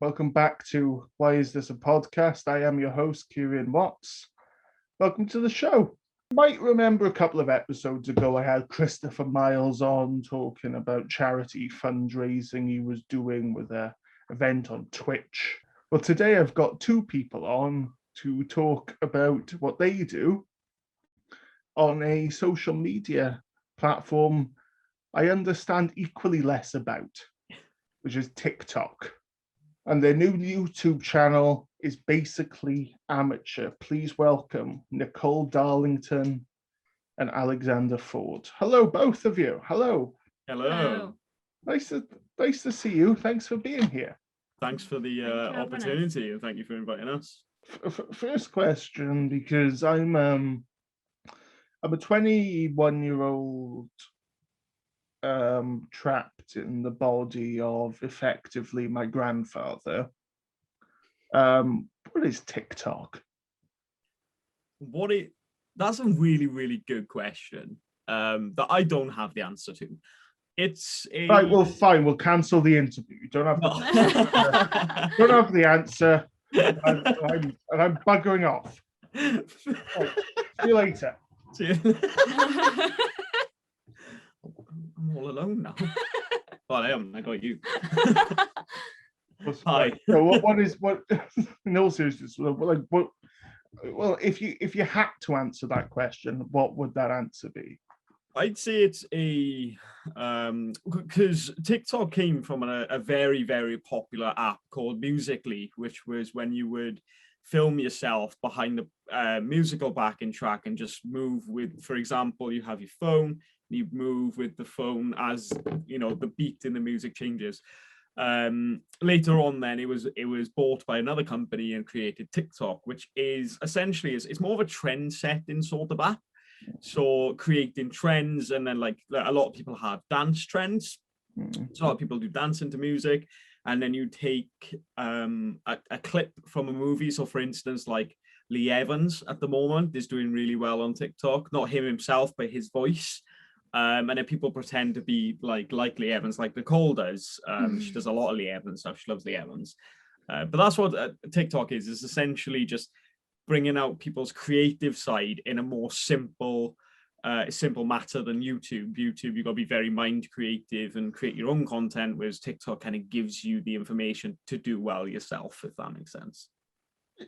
Welcome back to Why Is This a Podcast? I am your host, Kieran Watts. Welcome to the show. You might remember a couple of episodes ago, I had Christopher Miles on talking about charity fundraising he was doing with an event on Twitch. Well, today I've got two people on to talk about what they do on a social media platform I understand equally less about, which is TikTok. And their new YouTube channel is basically amateur. Please welcome Nicole Darlington and Alexander Ford. Hello, both of you. Hello. Hello. Nice to see you. Thanks for being here. Thanance for the opportunity, and thank you for inviting us. First question, because I'm a 21-year-old trapped in the body of effectively my grandfather. What is TikTok? That's a really, really good question that I don't have the answer to. It's right. Well, fine. We'll cancel the interview. You don't have don't have the answer. I'm buggering off. Right. See you later. I'm all alone now. Well, I am. I got you. Hi. So what? In all seriousness, like what? Well, if you had to answer that question, what would that answer be? I'd say it's because TikTok came from a very, very popular app called Musical.ly, which was when you would film yourself behind the musical backing track and just move with, for example, you have your phone, you move with the phone as the beat in the music changes. Later on, then it was bought by another company and created TikTok, which is essentially it's more of a trend setting sort of app. So creating trends, and then like a lot of people have dance trends. So a lot of people do dancing to music, and then you take a clip from a movie. So for instance, like Lee Evans at the moment is doing really well on TikTok. Not him himself, but his voice. And then people pretend to be like Lee Evans, like Nicole does. She does a lot of Lee Evans stuff. She loves Lee Evans. But that's what TikTok is essentially just bringing out people's creative side in a more simple matter than YouTube. You've got to be very mind creative and create your own content, whereas TikTok kind of gives you the information to do well yourself, if that makes sense.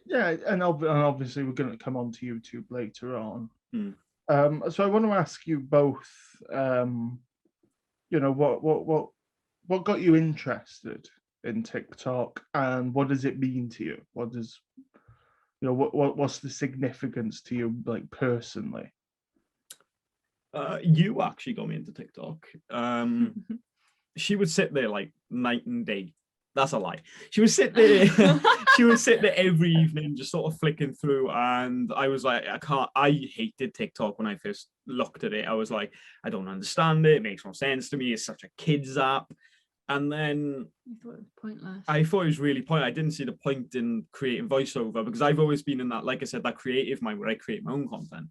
Yeah, and obviously we're going to come on to YouTube later on. So I want to ask you both, what got you interested in TikTok, and what does it mean to you? What's the significance to you, like, personally? You actually got me into TikTok. She would sit there like night and day. That's a lie. She would sit there. She would sit there every evening, just sort of flicking through. And I was like, I hated TikTok when I first looked at it. I was like, I don't understand it. It makes no sense to me. It's such a kids app. And then I thought it was pointless. I thought it was really pointless. I didn't see the point in creating voiceover because I've always been in that, like I said, that creative mind where I create my own content.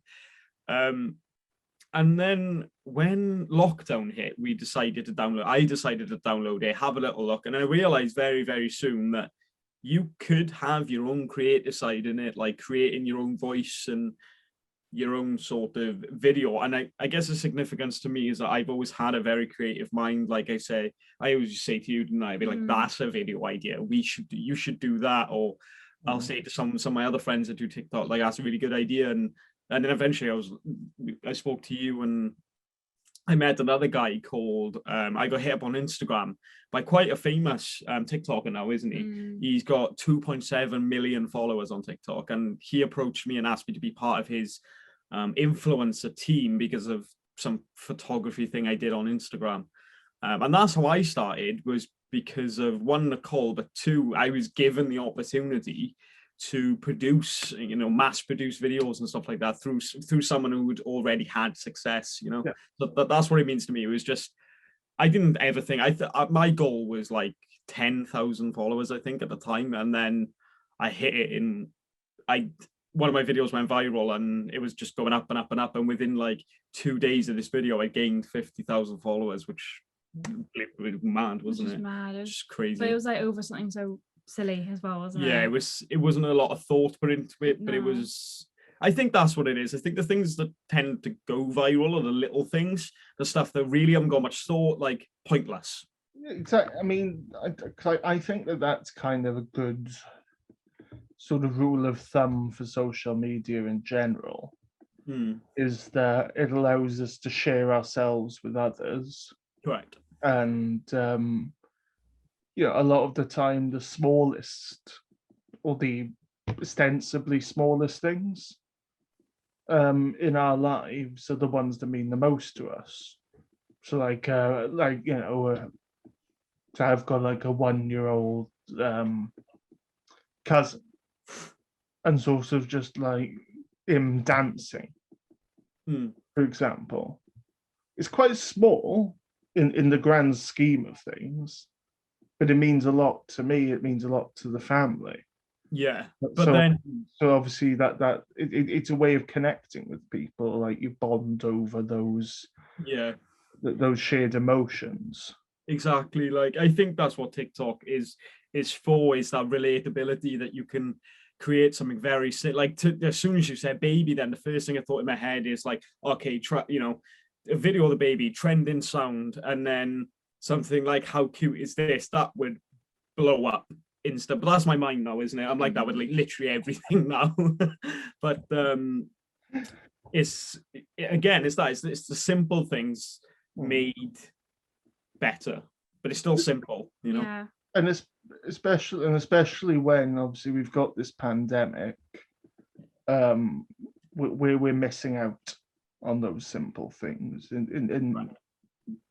And then when lockdown hit, I decided to download it, have a little look. And I realized very, very soon that you could have your own creative side in it, like creating your own voice and your own sort of video. And I guess the significance to me is that I've always had a very creative mind. Like I say, I always say to you tonight, I'd be like, that's a video idea. You should do that. Or I'll say to some of my other friends that do TikTok, like, that's a really good idea. And then eventually I spoke to you, and I met another guy called, I got hit up on Instagram by quite a famous TikToker now, isn't he? He's got 2.7 million followers on TikTok, and he approached me and asked me to be part of his influencer team because of some photography thing I did on Instagram. And that's how I started, was because of one, Nicole, but two, I was given the opportunity to produce, mass produce videos and stuff like that through someone who'd already had success, Yeah. So that's what it means to me. It was just, I didn't ever think, my goal was like 10,000 followers, I think, at the time. And then I hit it one of my videos went viral, and it was just going up and up and up. And within like 2 days of this video, I gained 50,000 followers, which was mad, wasn't it? Mad. Just crazy. But it was like over something so silly as well, wasn't Yeah, it? it wasn't a lot of thought put into it, but it No. was. I think that's what it is. I think the things that tend to go viral are the little things, the stuff that really haven't got much thought, like pointless. Exactly. I mean, I think that's kind of a good sort of rule of thumb for social media in general, is that it allows us to share ourselves with others. Correct. And a lot of the time, the smallest or the ostensibly smallest things in our lives are the ones that mean the most to us. So so I've got like a 1-year-old cousin, and sort of just like him dancing, for example, it's quite small in the grand scheme of things, but it means a lot to me. It means a lot to the family. Yeah, but so, then so obviously it's a way of connecting with people. Like you bond over those shared emotions. Exactly. Like I think that's what TikTok is for, is that relatability, that you can create something very like as soon as you said baby, then the first thing I thought in my head is like, okay, a video of the baby, trending sound, and then something like how cute is this, that would blow up instant. But that's my mind now, isn't it? I'm like that with like literally everything now. But it's the simple things made better, but it's still simple, Yeah. And especially when obviously we've got this pandemic, we're missing out on those simple things in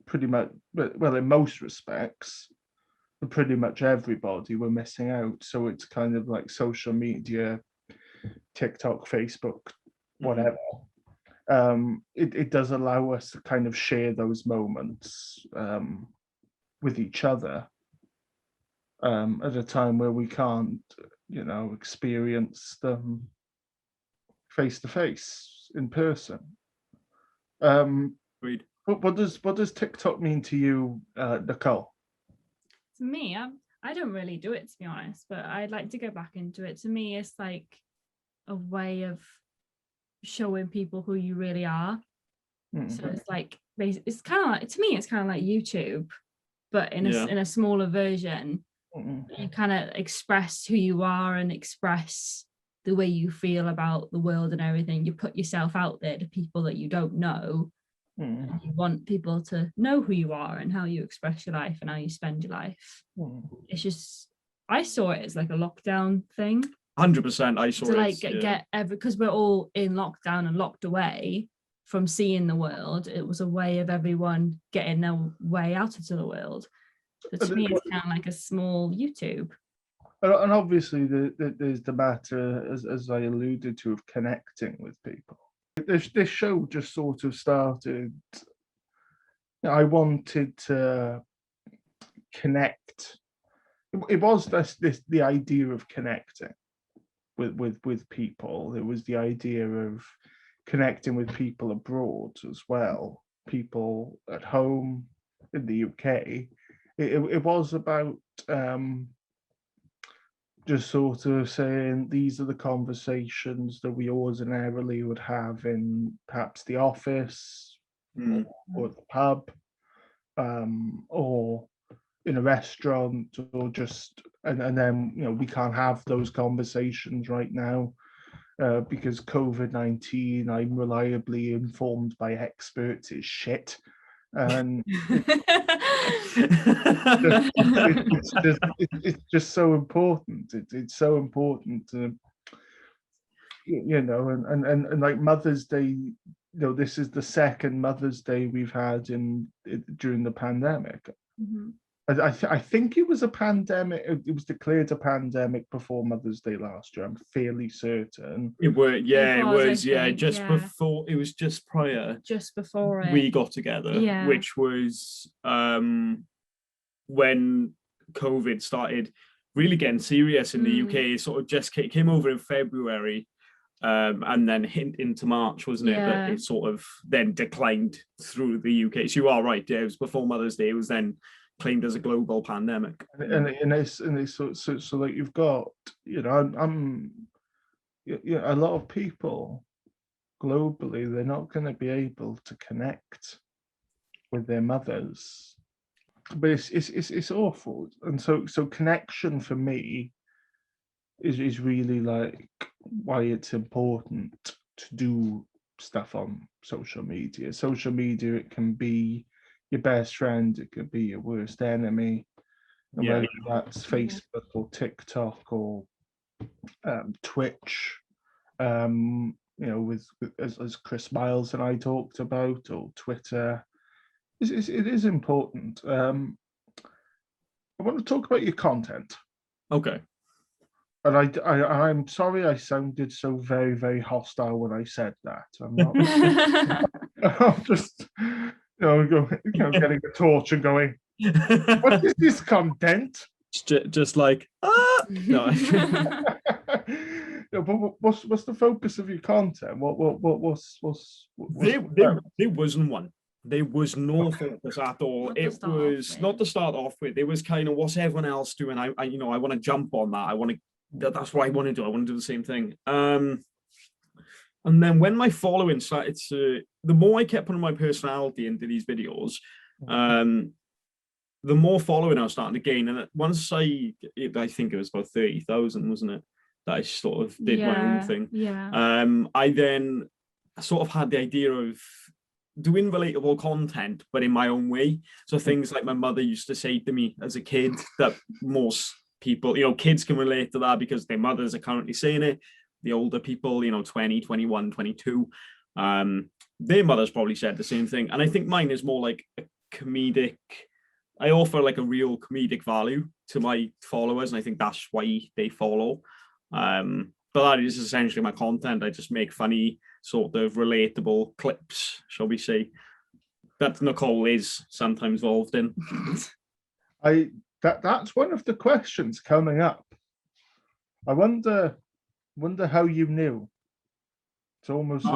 pretty much, well, in most respects, for pretty much everybody, we're missing out. So it's kind of like social media, TikTok, Facebook, whatever. It does allow us to kind of share those moments with each other at a time where we can't, experience them face to face in person. Agreed. What does TikTok mean to you, Nicole? To me, I don't really do it, to be honest, but I'd like to go back into it. To me, it's like a way of showing people who you really are. So it's like, it's kind of like, to me, it's kind of like YouTube, but in a smaller version. You kind of express who you are and express the way you feel about the world and everything. You put yourself out there to people that you don't know. And you want people to know who you are and how you express your life and how you spend your life. It's just, I saw it as like a lockdown thing. 100%. I saw to it. Like get because we're all in lockdown and locked away from seeing the world. It was a way of everyone getting their way out into the world. So to me, it's kind of like a small YouTube. And obviously, there's the matter, as I alluded to, of connecting with people. This show just sort of started. I wanted to connect. It was the idea of connecting with people. It was the idea of connecting with people abroad as well, people at home in the UK. It was about just sort of saying these are the conversations that we ordinarily would have in perhaps the office or the pub, or in a restaurant, or just and then we can't have those conversations right now because COVID-19, I'm reliably informed by experts, is shit. And it's just so important. It's so important to, and like Mother's Day. This is the second Mother's Day we've had during the pandemic. I think it was a pandemic. It was declared a pandemic before Mother's Day last year. I'm fairly certain. It was, just before. It was just prior. Just before we got together, which was when COVID started really getting serious in the UK. It sort of just came over in February, and then hint into March, wasn't it? But it sort of then declined through the UK. So you are right. Yeah, it was before Mother's Day. It was then claimed as a global pandemic. And it's so like you've got, I'm a lot of people globally, they're not going to be able to connect with their mothers, but it's awful. And so connection for me is really like why it's important to do stuff on social media. Social media, it can be your best friend, it could be your worst enemy, and whether that's Facebook or TikTok or Twitch, with as Chris Miles and I talked about, or Twitter, it is important. I want to talk about your content. Okay. And I'm sorry I sounded so very, very hostile when I said that. I'm not. I'm just, getting a torch and going, what is this content? Just like, no. No, but what's the focus of your content? There wasn't one. There was no focus at all. It was not to start off with. It was kind of what's everyone else doing. I want to jump on that. That's what I want to do. I want to do the same thing. And then when my following started to, the more I kept putting my personality into these videos, the more following I was starting to gain. And once I think it was about 30,000, wasn't it? That I sort of did my own thing. Yeah. I then sort of had the idea of doing relatable content, but in my own way. So things like my mother used to say to me as a kid that most people, kids can relate to that because their mothers are currently saying it. The older people, 20, 21, 22, their mothers probably said the same thing. And I think mine is more like a comedic, I offer like a real comedic value to my followers. And I think that's why they follow. But that is essentially my content. I just make funny, sort of relatable clips, shall we say, that Nicole is sometimes involved in. That's one of the questions coming up. I wonder how you knew. It's almost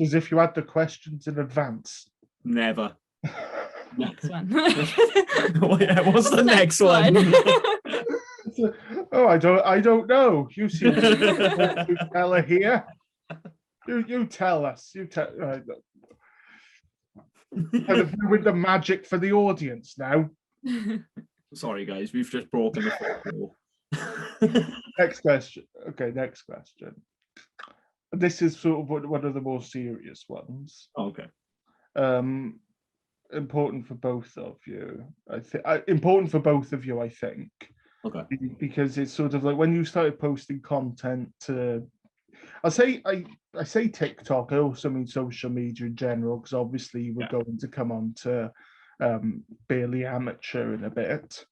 as if you had the questions in advance. Never. Next one. What's the next one? Oh, I don't know. You seem to tell her here. You tell us. You tell. With the magic for the audience now. Sorry, guys, we've just broken the fourth wall. Next question. Okay, next question. This is sort of one of the more serious ones. Okay. Important for both of you. I think important for both of you. I think. Okay. Because it's sort of like when you started posting content to, I say TikTok. I also mean social media in general, because obviously you were going to come on to Barely Amateur in a bit.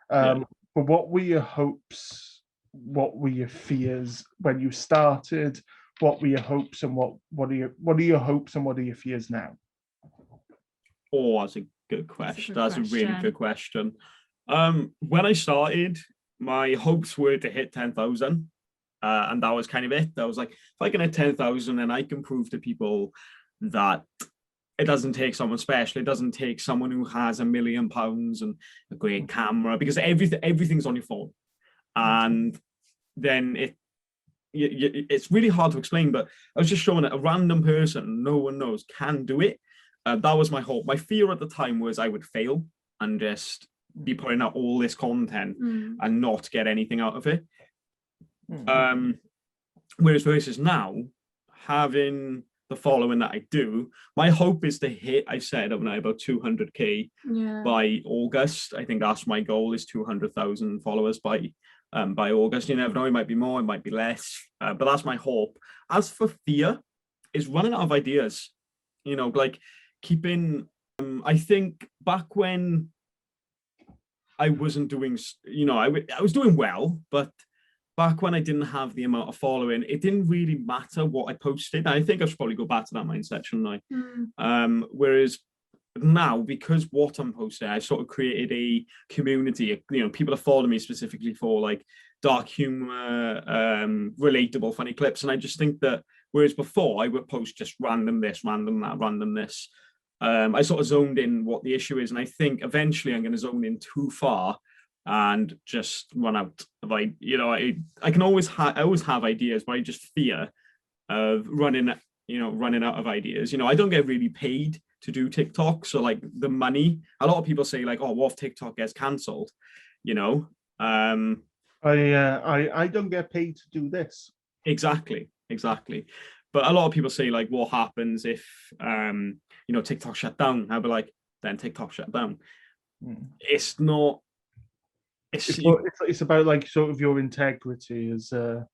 But what were your hopes? What were your fears when you started? What were your hopes, and what are your hopes and what are your fears now? Oh, that's a good question. That's a really good question. When I started, my hopes were to hit 10,000. And that was kind of it. I was like, if I can hit 10,000 and I can prove to people that it doesn't take someone special, it doesn't take someone who has £1 million and a great camera, because everything's on your phone. And then it's really hard to explain, but I was just showing that a random person no one knows can do it. That was my hope. My fear at the time was I would fail and just be putting out all this content and not get anything out of it. Whereas versus now, having the following that I do, my hope is to hit, I said I'm now about 200k by August. I think that's my goal, is 200,000 followers by August. You never know, it might be more, it might be less, but that's my hope. As for fear, is running out of ideas, like keeping, I think back when I wasn't doing, I was doing well, but back when I didn't have the amount of following, it didn't really matter what I posted. I think I should probably go back to that mindset, shouldn't I? Whereas now, because what I'm posting, I sort of created a community, people that follow me specifically for like dark humor, relatable, funny clips. And I just think that, whereas before I would post just random this, random that, random this, I sort of zoned in what the issue is, and I think eventually I'm going to zone in too far and just run out of I can always I always have ideas, but I just fear of running out of ideas. I don't get really paid to do TikTok, so like the money, a lot of people say like, oh, what if TikTok gets cancelled? I don't get paid to do this. Exactly. But a lot of people say like, what happens if TikTok shut down? I'll be like, then TikTok shut down. It's not. It's about like sort of your integrity as a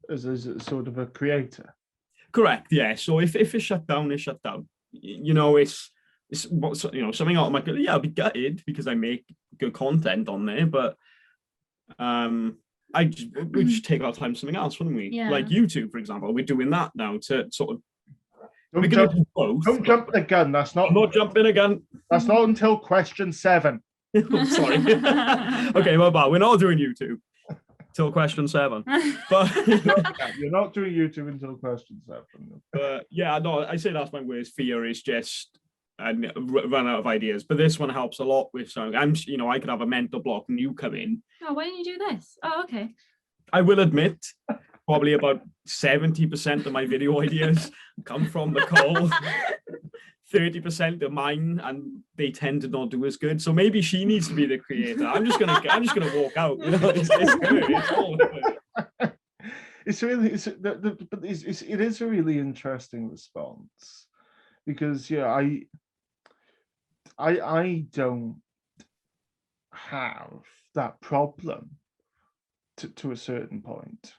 sort of a creator. Correct. Yeah. So if it's shut down, it's shut down. It's something out of my I'll be gutted because I make good content on there, but we just take our time something else, wouldn't we? Yeah. Like YouTube, for example, we're doing that now to sort of. Don't jump the gun. I'm not jumping again. That's not until question 7. Sorry. Okay, well, but we're not doing YouTube till question 7. But you're not doing YouTube until question 7. But yeah, no, I say that's my worst fear is just and run out of ideas. But this one helps a lot with something. I could have a mental block and you come in. Oh, why don't you do this? Oh, okay. I will admit, probably about 70% of my video ideas come from Nicole. 30% are mine, and they tend to not do as good. So maybe she needs to be the creator. I'm just gonna walk out. It's all good. It is a really interesting response because I don't have that problem to a certain point.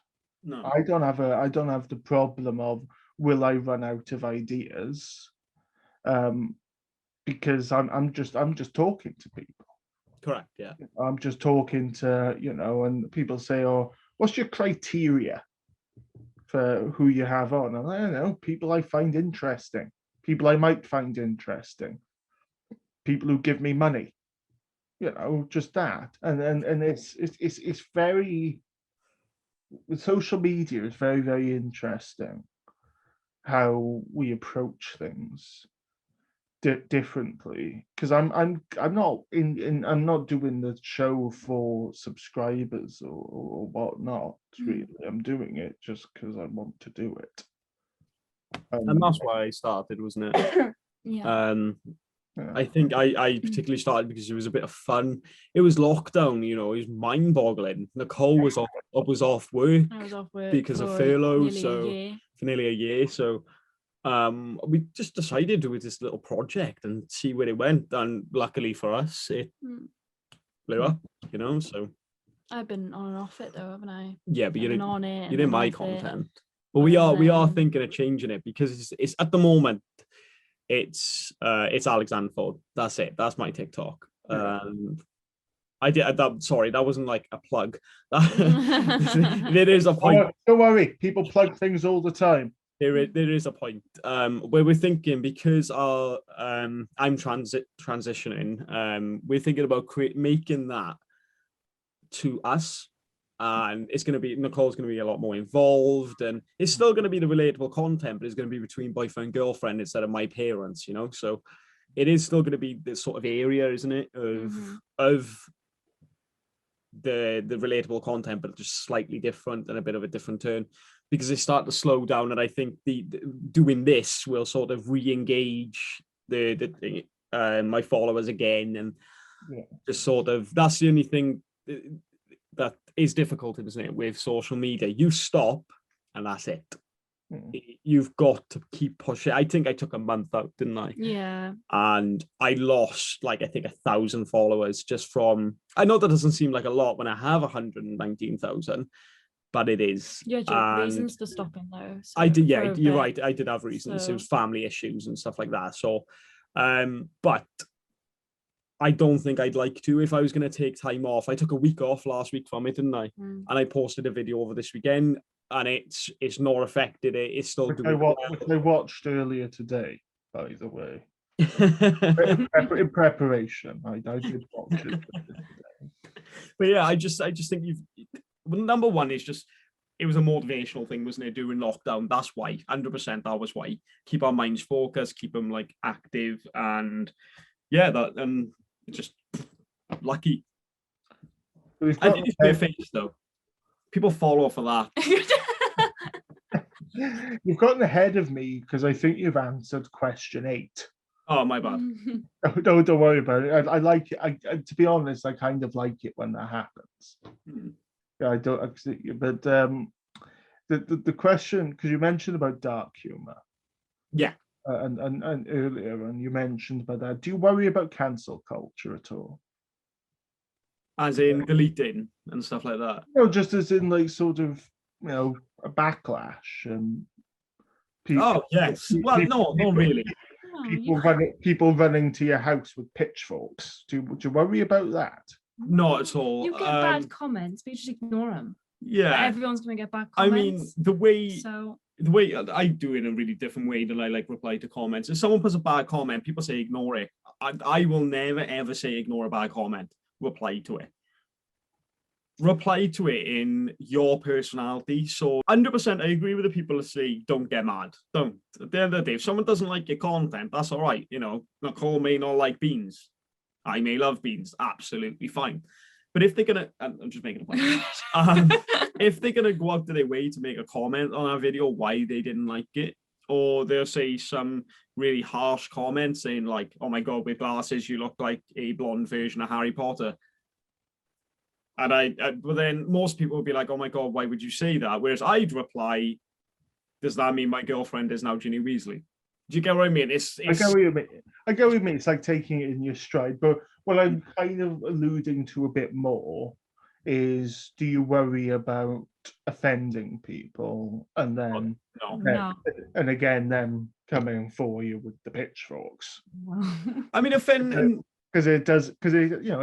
No, I don't have the problem of will I run out of ideas. Because I'm just talking to people. Correct. Yeah. I'm just talking to, and people say, oh, what's your criteria for who you have on? And I don't know, people I find interesting, people I might find interesting, people who give me money, just that. And it's very, with social media, it's very, very interesting how we approach things differently, because I'm not I'm not doing the show for subscribers or whatnot. Really, I'm doing it just because I want to do it, and that's why I started, wasn't it? Yeah. I think I particularly started because it was a bit of fun. It was lockdown, it was mind-boggling. Nicole was off work. I was off work because of furlough, for nearly a year. So we just decided to do this little project and see where it went, and luckily for us it blew up, so I've been on and off it though, haven't I? Yeah, but you're on it, in my content. But we are thinking of changing it because it's at the moment it's Alexander Ford. That's it. That's my TikTok. I did that. Sorry, that wasn't like a plug. There is a point. Don't worry, people plug things all the time. There is a point where we're thinking, because I'm transitioning. We're thinking about making that to us, and it's going to be Nicole's going to be a lot more involved, and it's still going to be the relatable content, but it's going to be between boyfriend and girlfriend instead of my parents. So it is still going to be this sort of area, isn't it, of the relatable content, but just slightly different and a bit of a different turn, because they start to slow down, and I think the doing this will sort of re-engage my followers again, and just sort of, that's the only thing that is difficult, isn't it, with social media. You stop and that's it. You've got to keep pushing. I think I took a month out, didn't I? Yeah. And I lost I think 1,000 followers just from, I know that doesn't seem like a lot when I have 119,000, but it is. You had reasons to stop in though. So I did, yeah, you're right. I did have reasons. So, it was family issues and stuff like that. So, but I don't think I'd like to if I was going to take time off. I took a week off last week from it, didn't I? And I posted a video over this weekend, and it's not affected it. It's still doing well. Which I watched earlier today, by the way. in preparation, I did watch it. But yeah, I just think number one is just it was a motivational thing, wasn't it, during lockdown? That's why, 100% that was why. Keep our minds focused, keep them like active, and yeah, that and just lucky. I think it's your face though. People follow for that. You've gotten ahead of me because I think you've answered question 8. Oh, my bad. No, don't worry about it. I like it. To be honest, I kind of like it when that happens. Yeah, I don't actually, but the question, because you mentioned about dark humor. Yeah. And earlier, and you mentioned about that. Do you worry about cancel culture at all? As in deleting and stuff like that? No, just as in like sort of, a backlash and people. Oh, yes. Well, no, not really. People running to your house with pitchforks. Do you worry about that? Not at all. You get bad comments, but you just ignore them. Yeah. But everyone's going to get bad comments. I mean, the way I do it in a really different way than I like reply to comments. If someone puts a bad comment, people say ignore it. I will never ever say ignore a bad comment. Reply to it. Reply to it in your personality. So 100% I agree with the people that say don't get mad. Don't. At the end of the day, if someone doesn't like your content, that's all right. Nicole may not like beans. I may love beans. Absolutely fine. But if they're gonna, I'm just making a point. If they're gonna go out of their way to make a comment on our video why they didn't like it, or they'll say some really harsh comment saying like, "Oh my god, with glasses you look like a blonde version of Harry Potter," and but then most people would be like, "Oh my god, why would you say that?" Whereas I'd reply, "Does that mean my girlfriend is now Ginny Weasley?" Do you get what I mean? I get what you mean. It's like taking it in your stride. But what I'm kind of alluding to a bit more is, do you worry about offending people and then No. and again them coming for you with the pitchforks? I mean, offending because it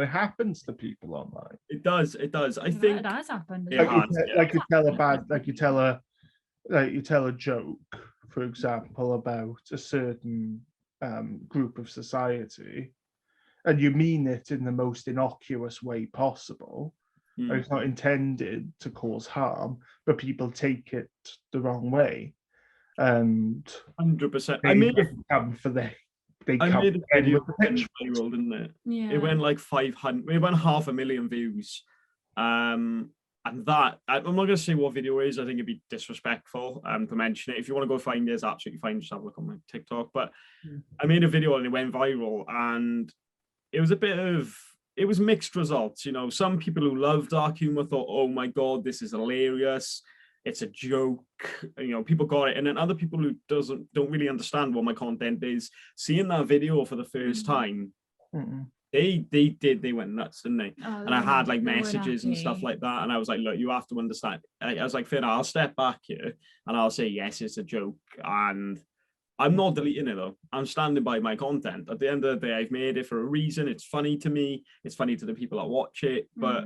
happens to people online. It does. I think that has happened. You tell a joke, for example, about a certain group of society, and you mean it in the most innocuous way possible. It's not intended to cause harm, but people take it the wrong way, and 100%. I made it come for the. I made a video viral, didn't it? Yeah. It went like 500. It went 500,000 views. And that, I'm not going to say what video it is. I think it'd be disrespectful to mention it. If you want to go find it, it's absolutely fine. Just have a look on my TikTok. But I made a video and it went viral, and it was it was mixed results. Some people who love dark humor thought, "Oh my god, this is hilarious. It's a joke." People got it. And then other people who don't really understand what my content is, seeing that video for the first time, they went nuts, didn't they? And I had like messages and stuff like that, and I was like, "Look, you have to understand." I was like, "Finn, I'll step back here and I'll say yes, it's a joke, and I'm not deleting it though. I'm standing by my content. At the end of the day, I've made it for a reason. It's funny to me. It's funny to the people that watch it, but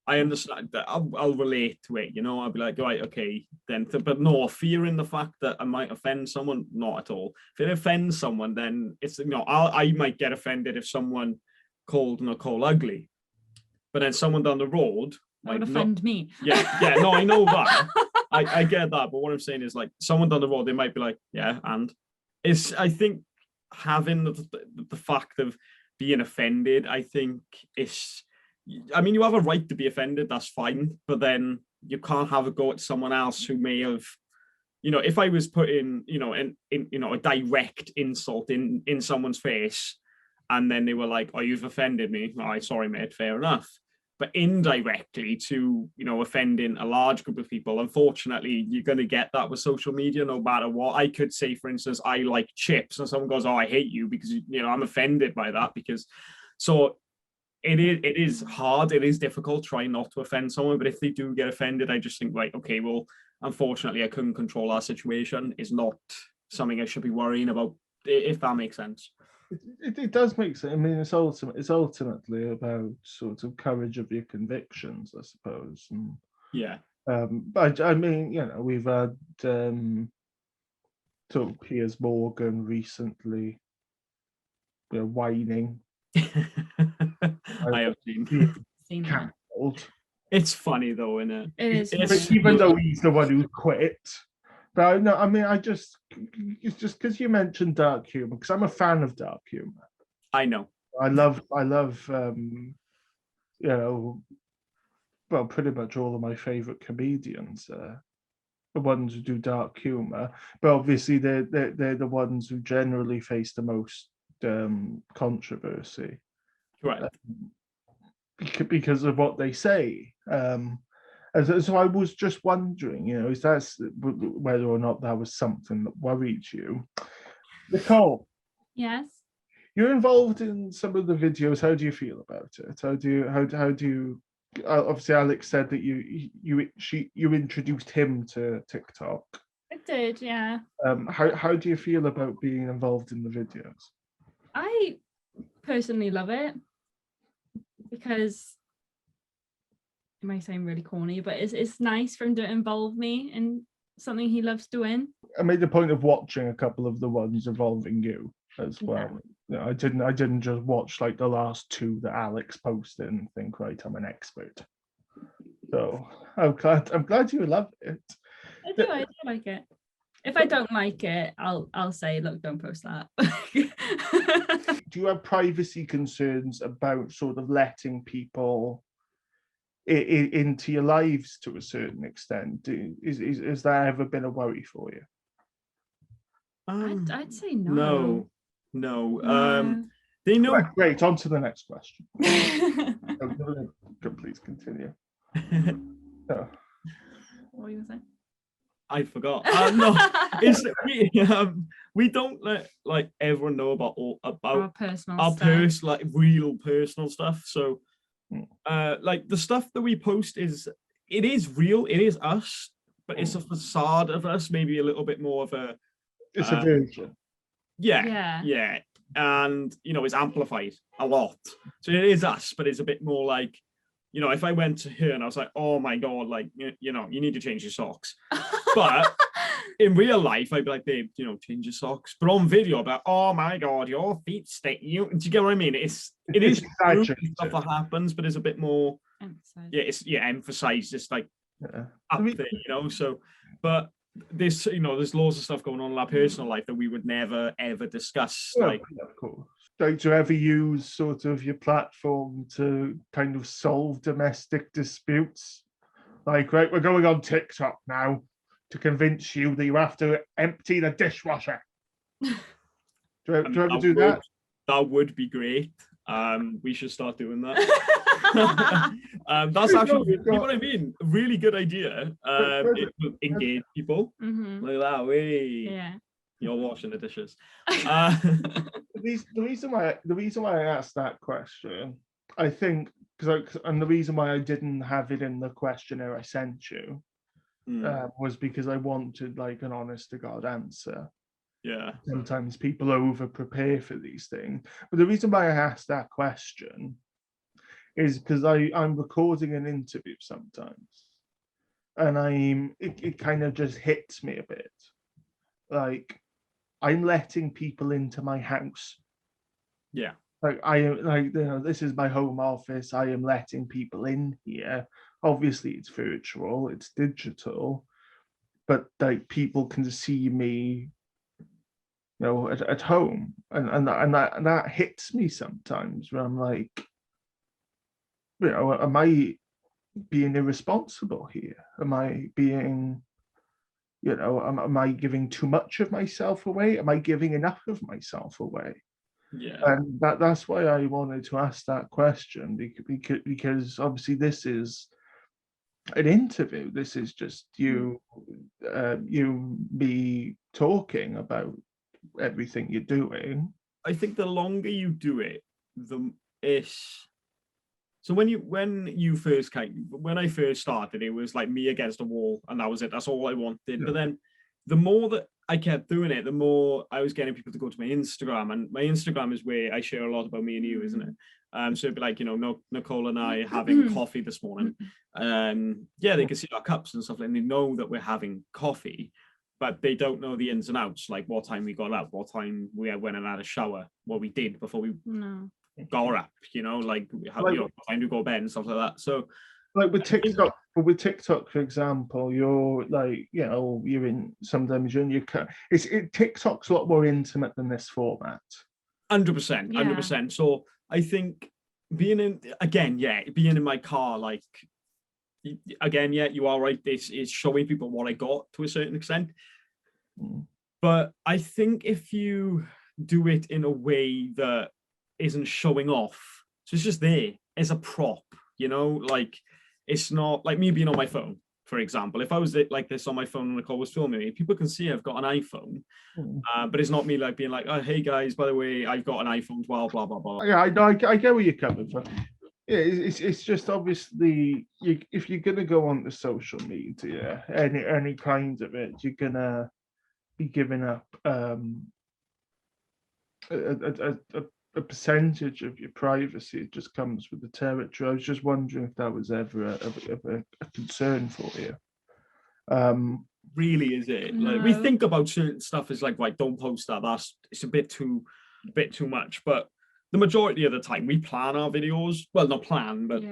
I understand that I'll relate to it. I'll be like, right, okay, then. But no, fearing the fact that I might offend someone, not at all. If it offends someone, then it's I might get offended if someone called Nicole ugly, but then someone down the road would offend me. Yeah, no, I know that. I get that, but what I'm saying is, like, someone down the road, they might be like, yeah, and I think having the fact of being offended, I think I mean, you have a right to be offended, that's fine, but then you can't have a go at someone else who may have, if I was putting, a direct insult in someone's face, and then they were like, "Oh, you've offended me." All right, sorry, mate, fair enough. But indirectly to, offending a large group of people, unfortunately, you're going to get that with social media no matter what. I could say, for instance, I like chips, and someone goes, "Oh, I hate you," because, I'm offended by that. So it is hard. It is difficult trying not to offend someone. But if they do get offended, I just think, right, okay, well, unfortunately, I couldn't control our situation. It's not something I should be worrying about, if that makes sense. It does make sense. I mean, it's ultimately about sort of courage of your convictions, I suppose. And, yeah. But I mean, we've had Piers Morgan recently, whining. I have seen cancelled. It's funny though, isn't it? It is It's- funny. But even though he's the one who quit. But I know, I mean, it's just because you mentioned dark humor, because I'm a fan of dark humor. I know. I love, you know, well, pretty much all of my favorite comedians are the ones who do dark humor, but obviously they're the ones who generally face the most controversy. Correct. Because of what they say. So I was just wondering, is that whether or not that was something that worried you? Nicole, Yes. you're involved in some of the videos. How do you feel about it? How do you? Obviously, Alex said that you introduced him to TikTok. I did, yeah. How do you feel about being involved in the videos? I personally love it because it might sound really corny, but it's nice for him to involve me in something he loves doing. I made the point of watching a couple of the ones involving you as well. Yeah. I didn't just watch like the last two that Alex posted and think, right, I'm an expert. So I'm glad you love it. I do like it. If I don't like it, I'll say, look, don't post that. Do you have privacy concerns about sort of letting people into your lives to a certain extent? Has that ever been a worry for you? I'd say no. No. They know. Great. On to the next question. Please continue. No. What were you gonna say? I forgot. No, we don't let like everyone know about Our personal stuff. like real personal stuff. So, like the stuff that we post it is real. It is us, but it's a facade of us. Maybe a little bit more of a. It's a version. Yeah, and it's amplified a lot. So it is us, but it's a bit more like. If I went to her and I was like, oh my God, like, you need to change your socks. But in real life, I'd be like, babe, change your socks. But on video, I'd be like, oh my God, your feet stink. Do you get what I mean? It is true stuff that happens, but it's a bit more, emphasized, just like up there, so, but there's loads of stuff going on in our personal life that we would never, ever discuss. Like, of course. Don't you ever use sort of your platform to kind of solve domestic disputes? Like, right, we're going on TikTok now to convince you that you have to empty the dishwasher. Do you ever do that? That would be great. We should start doing that. That's actually, you know what I mean? A really good idea. It will engage people. Like that. Yeah. You're washing the dishes. The reason why I asked that question, I think, and the reason why I didn't have it in the questionnaire I sent you was because I wanted like an honest to God answer. Yeah. Sometimes people over prepare for these things, but the reason why I asked that question is because I'm recording an interview sometimes, and it kind of just hits me a bit, like. I'm letting people into my house. Yeah. Like I am like this is my home office. I am letting people in here. Obviously it's virtual, it's digital, but like people can see me, at home. And that hits me sometimes where I'm like, am I being irresponsible here? Am I being am I giving too much of myself away? Am I giving enough of myself away? Yeah. And that's why I wanted to ask that question, because obviously this is an interview. This is just me talking about everything you're doing. I think the longer you do it, so when I first started, it was like me against a wall, and that was it. That's all I wanted. Yeah. But then the more that I kept doing it, the more I was getting people to go to my Instagram, and my Instagram is where I share a lot about me and you, isn't it? So it'd be like, Nicole and I having coffee this morning. They can see our cups and stuff, and they know that we're having coffee, but they don't know the ins and outs, like what time we got up, what time we went and had a shower, what we did before we got up, like time to go to bed and stuff like that. So like with TikTok, but with TikTok, for example, you're like, you're in sometimes you're in your car. TikTok's a lot more intimate than this format. 100%, 100%. So I think being in my car, like, again, yeah, you are right. This is showing people what I got to a certain extent. But I think if you do it in a way that isn't showing off, so it's just there as a prop, like it's not like me being on my phone, for example. If I was like this on my phone and Nicole was filming me, people can see I've got an iPhone, but it's not me like being like, oh, hey guys, by the way, I've got an iPhone 12, blah, blah, blah. Yeah, I get where you're coming from. Yeah, it's just obviously if you're gonna go on to social media, any kind of it, you're gonna be giving up a percentage of your privacy. It just comes with the territory. I was just wondering if that was ever a concern for you. Really, is it? No. Like we think about certain stuff as like, right, don't post that. It's a bit too much. But the majority of the time, we plan our videos. Well, not plan, but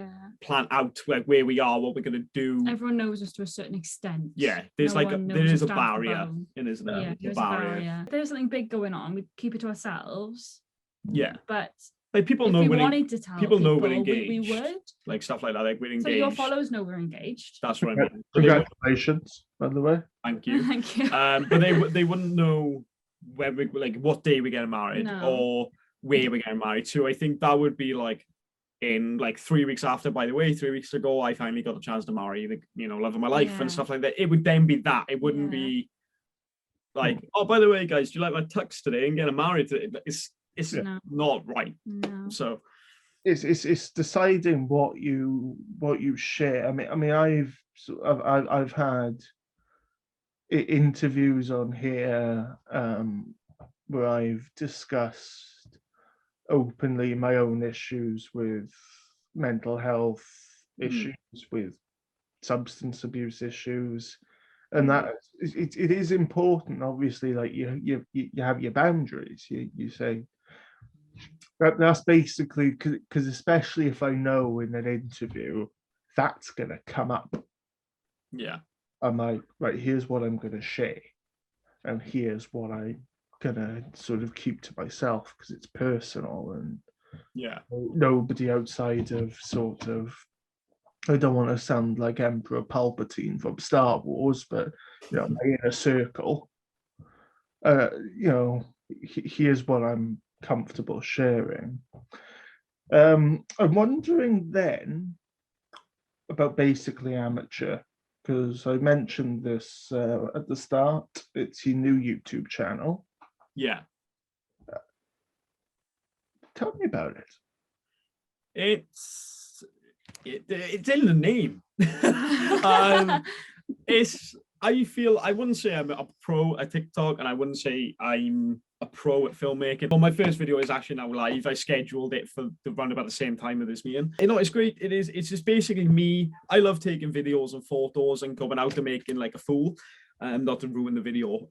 plan out like where we are, what we're gonna do. Everyone knows us to a certain extent. Yeah, there's there is a barrier, isn't there? Yeah, there's a barrier. If there's something big going on, we keep it to ourselves. Yeah, but like people if know we we're wanted to tell people know we're we engaged. would, like stuff like that. Like we're engaged. so your followers know we're engaged. That's what I mean. Congratulations, by the way. Thank you. Thank you. But they wouldn't know when we like what day we're getting married or where we're getting married. So I think that would be like in like 3 weeks after. By the way, 3 weeks ago, I finally got the chance to marry the love of my life and stuff like that. It would then be that. It wouldn't be like, oh, by the way, guys, do you like my tux today and getting married today? It's not right. No. So it's deciding what you share. I mean, I've had interviews on here where I've discussed openly my own issues with mental health issues, with substance abuse issues, and that it is important. Obviously, like you have your boundaries. You say that's basically because especially if I know in an interview that's gonna come up. Yeah. I'm like, right, here's what I'm gonna share, and here's what I'm gonna sort of keep to myself because it's personal and nobody outside of sort of, I don't want to sound like Emperor Palpatine from Star Wars, but my inner circle, here's what I'm comfortable sharing. I'm wondering then about Basically Amateur, because I mentioned this at the start. It's your new YouTube channel. Yeah. Tell me about it. It's in the name. I wouldn't say I'm a pro at TikTok, and I wouldn't say I'm a pro at filmmaking. Well, my first video is actually now live. I scheduled it for around about the same time of this meeting. It's great. It's just basically me. I love taking videos and photos and going out and making like a fool, not to ruin the video.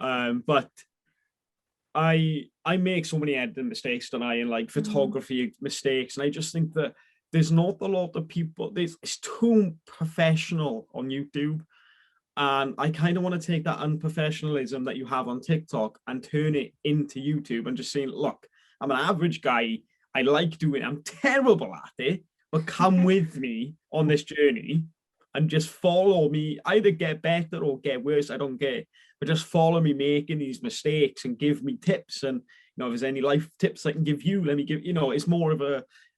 But I make so many editing mistakes tonight and like photography mistakes, and I just think that there's not a lot of people. It's too professional on YouTube. And I kind of want to take that unprofessionalism that you have on TikTok and turn it into YouTube and just saying, look, I'm an average guy. I like doing it. I'm terrible at it, but come with me on this journey and just follow me. Either get better or get worse. I don't care. But just follow me making these mistakes and give me tips. And, if there's any life tips I can give you, let me give, it's more of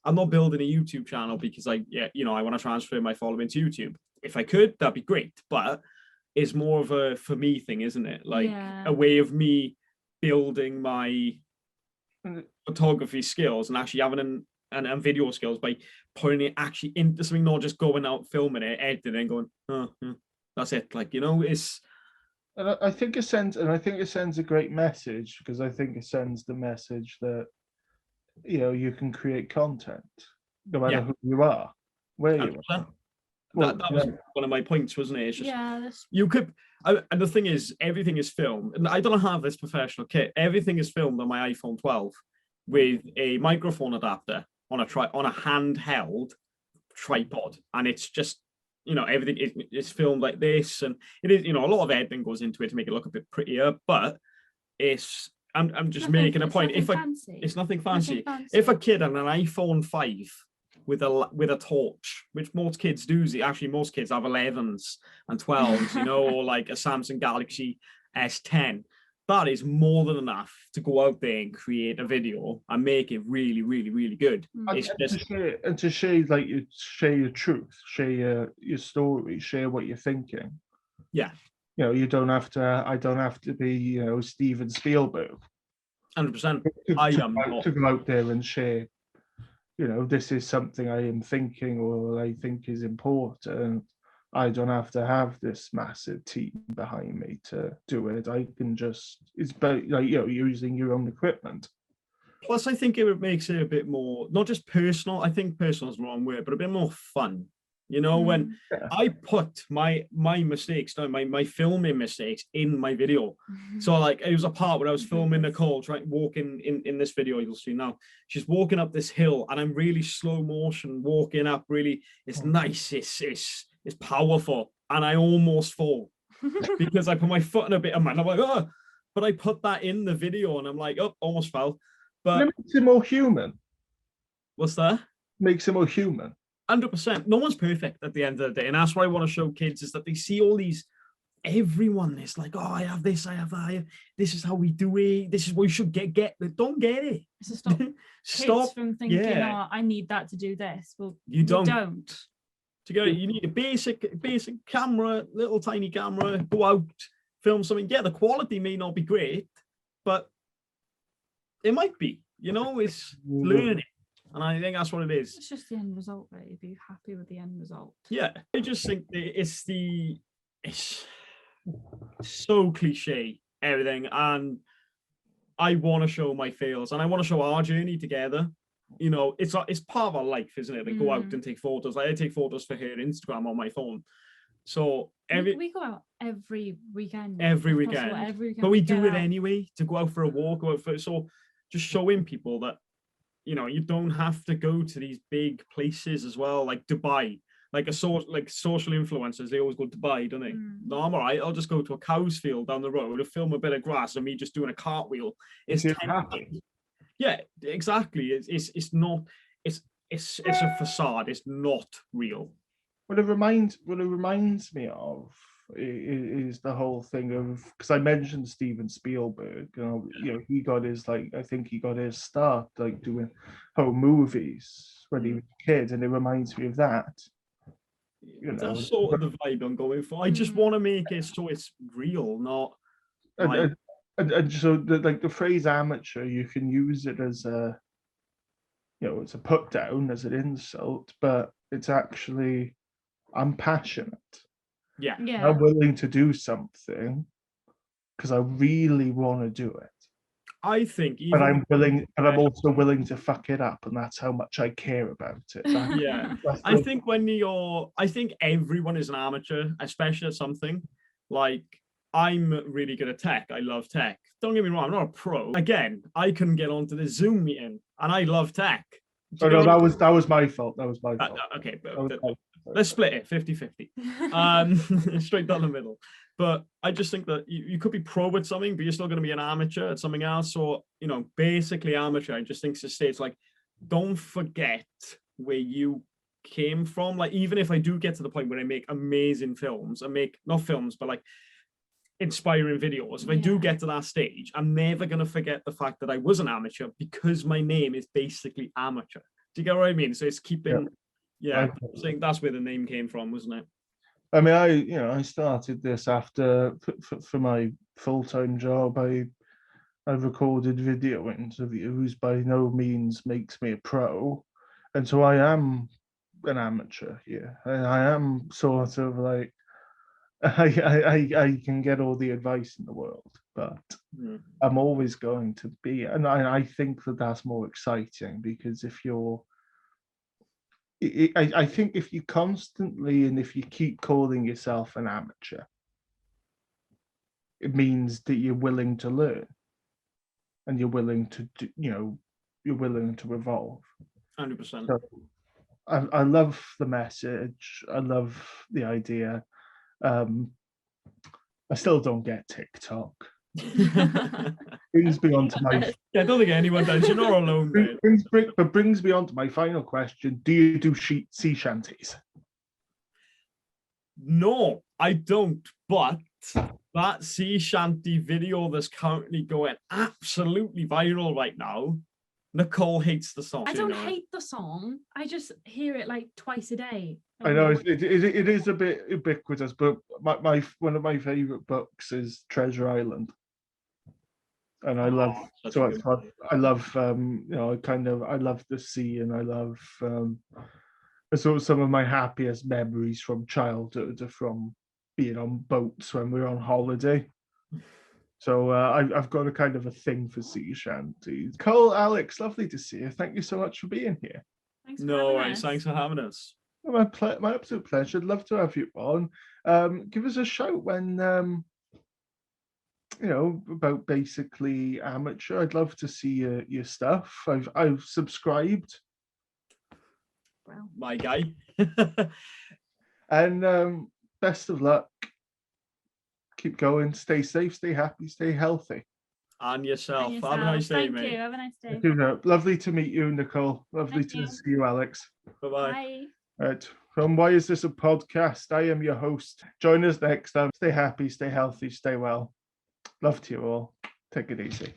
I'm not building a YouTube channel because I want to transfer my following to YouTube. If I could, that'd be great. But it's more of a for me thing, isn't it? Like a way of me building my photography skills and actually having and video skills by putting it actually into something, not just going out filming it, editing and going, that's it. Like, it's. And I think it sends a great message, because I think it sends the message that you can create content no matter who you are, where you are. That was one of my points, wasn't it? It's just, you could, and the thing is, everything is filmed, and I don't have this professional kit. Everything is filmed on my iPhone 12 with a microphone adapter on a handheld tripod, and it's just you know, everything is filmed like this, and it is, you know, a lot of editing goes into it to make it look a bit prettier, but I'm just making a point. If it's nothing fancy. If a kid had an iPhone 5 with a torch, which most kids do, actually most kids have 11s and 12s, you know, or like a Samsung Galaxy S10, that is more than enough to go out there and create a video and make it really, really, really good. To share, like, you share your truth, share your story, share what you're thinking. Yeah. You know, I don't have to be, you know, Steven Spielberg. 100%. To go out there and share, you know, this is something I am thinking or I think is important. I don't have to have this massive team behind me to do it. I can just, it's about, like, you know, using your own equipment. Plus, I think it makes it a bit more, not just personal, I think personal is the wrong word, but a bit more fun. You know, when I put my mistakes, my filming mistakes in my video. So like, it was a part where I was filming Nicole walking in this video, you'll see now. She's walking up this hill and I'm really slow motion walking up, really, it's nice, it's powerful. And I almost fall because I put my foot in a bit of mud. I'm like, oh, but I put that in the video and I'm like, oh, almost fell. But it makes it more human. What's that? Makes it more human. 100%. No one's perfect at the end of the day. And that's what I want to show kids, is that they see all these, everyone is like, oh, I have this, I have that. This is how we do it. This is what you should get. Don't get it. So stop. Kids from thinking, oh, I need that to do this. Well, you don't. To go, you need a basic camera, little tiny camera, go out, film something. Yeah, the quality may not be great, but it might be, you know, it's learning. And I think that's what it is. It's just the end result, right? Be happy with the end result. Yeah, I just think it's so cliche, everything. And I want to show my fails and I want to show our journey together. You know, it's part of our life, isn't it? Like, go out and take photos. Like, I take photos for her Instagram on my phone. So we go out every weekend. Every weekend. But we do it anyway, to go out for a walk, so just showing people that, you know, you don't have to go to these big places as well, like Dubai. Like social influencers, they always go to Dubai, don't they? No, I'm all right. I'll just go to a cow's field down the road to film a bit of grass and me just doing a cartwheel. It's tempting. Yeah, exactly. It's not. It's a facade. It's not real. What it reminds me of is the whole thing of, because I mentioned Steven Spielberg, you know, he got his, like, I think he got his start like doing home movies when he was a kid, and it reminds me of that. You know, that's sort of the vibe I'm going for. I just want to make it so it's real, not like... and so the phrase amateur, you can use it as a, you know, it's a put down, as an insult, but it's actually, I'm passionate. Yeah. I'm willing to do something because I really want to do it. I think, but I'm also willing to fuck it up, and that's how much I care about it. I think I think everyone is an amateur, especially at something. Like, I'm really good at tech. I love tech. Don't get me wrong, I'm not a pro. Again, I couldn't get onto the Zoom meeting, and I love tech. Oh no, that was my fault. That was my fault. Okay, but let's split it 50-50. Straight down the middle. But I just think that you could be pro at something, but you're still going to be an amateur at something else. So, you know, basically amateur, I just think to states, like, don't forget where you came from. Like, even if I do get to the point where I make amazing films, not films, but like inspiring videos, if I do get to that stage, I'm never going to forget the fact that I was an amateur, because my name is basically amateur. Do you get what I mean? So it's keeping, I think that's where the name came from, wasn't it? I mean, I started this after, for my full-time job, I recorded video interviews. By no means makes me a pro, and so I am an amateur here. I am sort of like, I can get all the advice in the world, but I'm always going to be, and I think that that's more exciting, because if you're, I think if you constantly, and if you keep calling yourself an amateur, it means that you're willing to learn, and you're willing to do, you know, you're willing to evolve. 100%. So I love the message. I love the idea. I still don't get TikTok. Brings me on to my I don't think anyone does. You're not alone, mate. brings me on to my final question. Do you do sea shanties? No, I don't. But that sea shanty video that's currently going absolutely viral right now, Nicole hates the song. I don't hate the song. I just hear it like twice a day. I know it is a bit ubiquitous, but my one of my favorite books is Treasure Island, and I love I love I love the sea, and I love sort of some of my happiest memories from childhood are from being on boats when we were on holiday. So I've got a kind of a thing for sea shanties. Cole, Alex, lovely to see you. Thank you so much for being here. Thanks for No having worries. us. Thanks for having us. My absolute pleasure. I'd love to have you on. Give us a shout when about basically amateur. I'd love to see your stuff. I've subscribed. Well, My guy. And best of luck. Keep going. Stay safe. Stay happy. Stay healthy. And yourself. and Have a nice day, Thank mate. you. Have a nice day. Lovely to meet you, Nicole. Lovely Thank to you. see you, Alex. Bye-bye. Bye. Right. From Why Is This a Podcast? I am your host. Join us next time. Stay happy, stay healthy, stay well. Love to you all. Take it easy.